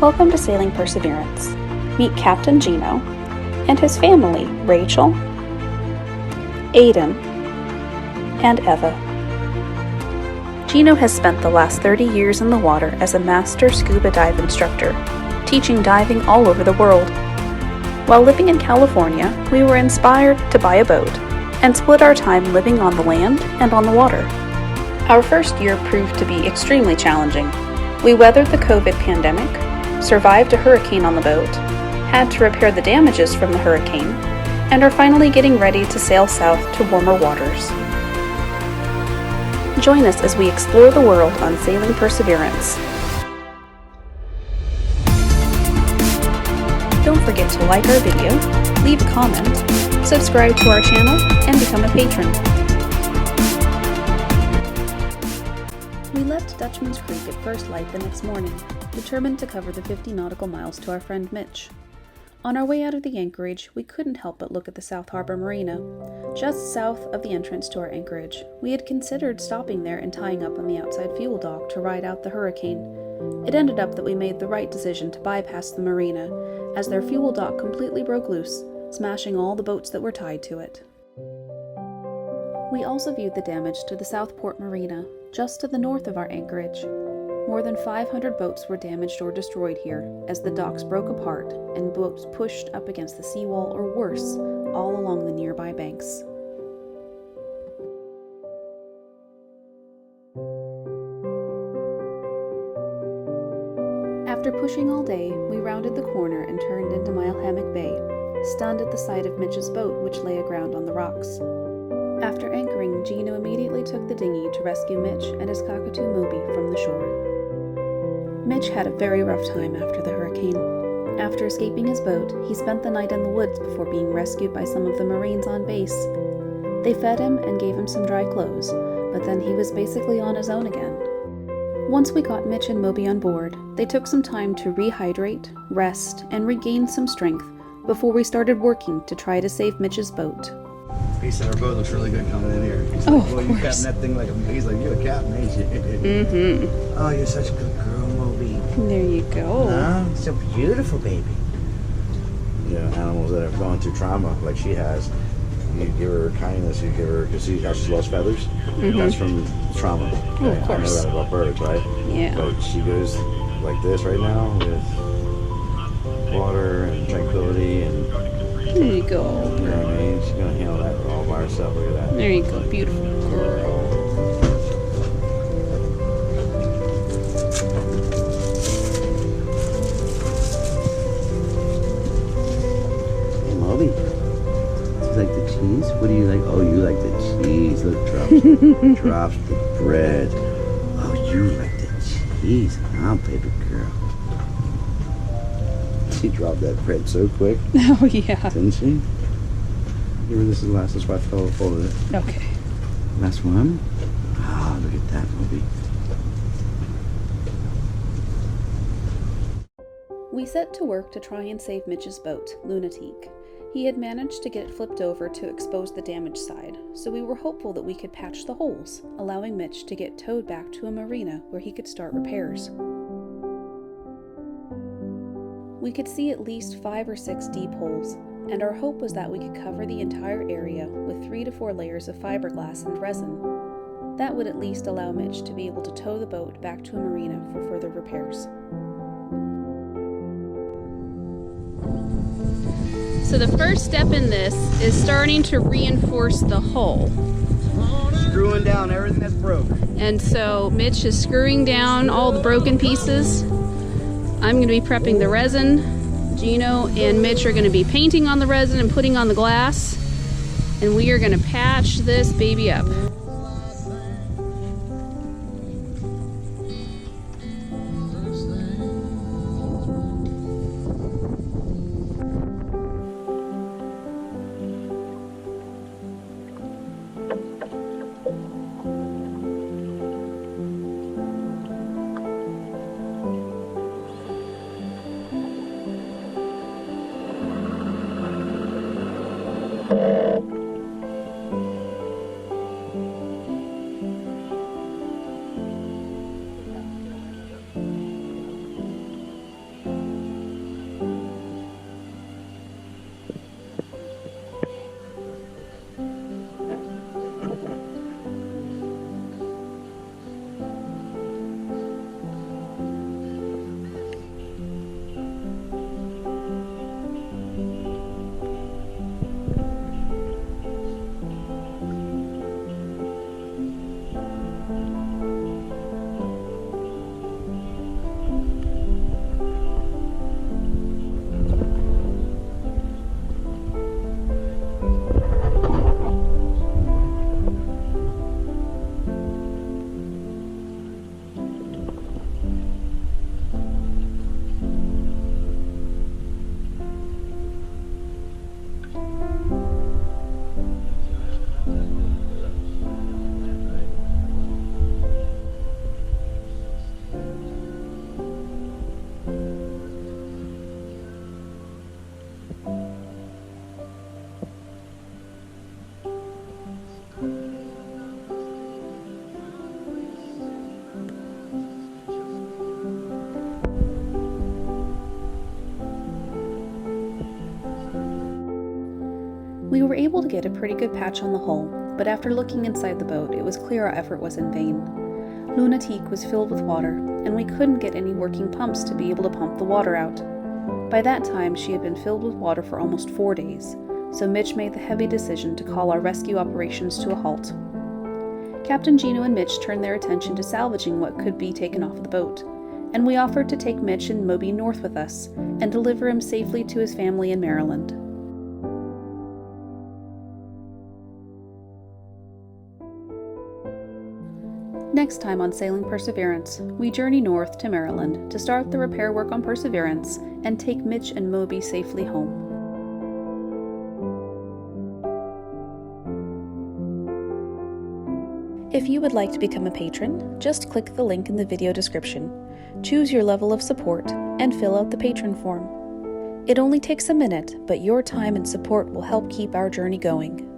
Welcome to Sailing Perseverance. Meet Captain Gino and his family, Rachel, Aiden, and Eva. Gino has spent the last 30 years in the water as a master scuba dive instructor, teaching diving all over the world. While living in California, we were inspired to buy a boat and split our time living on the land and on the water. Our first year proved to be extremely challenging. We weathered the COVID pandemic, survived a hurricane on the boat, had to repair the damages from the hurricane, and are finally getting ready to sail south to warmer waters. Join us as we explore the world on Sailing Perseverance. Don't forget to like our video, leave a comment, subscribe to our channel, and become a patron. We left Dutchman's Creek at first light the next morning, determined to cover the 50 nautical miles to our friend Mitch. On our way out of the anchorage, we couldn't help but look at the South Harbor Marina. Just south of the entrance to our anchorage, we had considered stopping there and tying up on the outside fuel dock to ride out the hurricane. It ended up that we made the right decision to bypass the marina, as their fuel dock completely broke loose, smashing all the boats that were tied to it. We also viewed the damage to the Southport Marina, just to the north of our anchorage. More than 500 boats were damaged or destroyed here, as the docks broke apart and boats pushed up against the seawall or worse, all along the nearby banks. After pushing all day, we rounded the corner and turned into Mile Hammock Bay, stunned at the sight of Mitch's boat which lay aground on the rocks. After anchoring, Gino immediately took the dinghy to rescue Mitch and his cockatoo Moby from the shore. Mitch had a very rough time after the hurricane. After escaping his boat, he spent the night in the woods before being rescued by some of the Marines on base. They fed him and gave him some dry clothes, but then he was basically on his own again. Once we got Mitch and Moby on board, they took some time to rehydrate, rest, and regain some strength before we started working to try to save Mitch's boat. He said our boat looks really good coming in here. He's Oh, like, of well, you course. captain that thing like a, he's like, you're a captain, ain't you? Mm-hmm. Oh, you're such a good girl, Moby. There you go. Oh, so beautiful, baby. You know, animals that have gone through trauma like she has, you give her kindness, you give her, because she's lost feathers. Mm-hmm. That's from trauma. Oh, of I know course. that about birds, right? Yeah. But she goes like this right now with water and tranquility and, There you go. you know what I mean? She's going to handle that all by herself. Look at that. There you go. Beautiful girl. Moby, do you like the cheese? What do you like? Oh, you like the cheese. Look, drops the bread. Oh, you like the cheese, huh, baby girl? She dropped that bread so quick, Oh, yeah. didn't she? Give her this is the last. That's why I folded it. Okay. Last one. Ah, look at that, Moby. We set to work to try and save Mitch's boat, Lunatique. He had managed to get it flipped over to expose the damaged side, so we were hopeful that we could patch the holes, allowing Mitch to get towed back to a marina where he could start repairs. We could see at least 5 or 6 deep holes, and our hope was that we could cover the entire area with 3 to 4 layers of fiberglass and resin. That would at least allow Mitch to be able to tow the boat back to a marina for further repairs. So the first step in this is starting to reinforce the hull. Screwing down everything that's broke. And so Mitch is screwing down all the broken pieces. I'm going to be prepping the resin. Gino and Mitch are going to be painting on the resin and putting on the glass. And we are going to patch this baby up. We were able to get a pretty good patch on the hull, but after looking inside the boat, it was clear our effort was in vain. Lunatique was filled with water, and we couldn't get any working pumps to be able to pump the water out. By that time, she had been filled with water for almost 4 days, so Mitch made the heavy decision to call our rescue operations to a halt. Captain Gino and Mitch turned their attention to salvaging what could be taken off the boat, and we offered to take Mitch and Moby north with us and deliver him safely to his family in Maryland. Next time on Sailing Perseverance, we journey north to Maryland to start the repair work on Perseverance and take Mitch and Moby safely home. If you would like to become a patron, just click the link in the video description, choose your level of support, and fill out the patron form. It only takes a minute, but your time and support will help keep our journey going.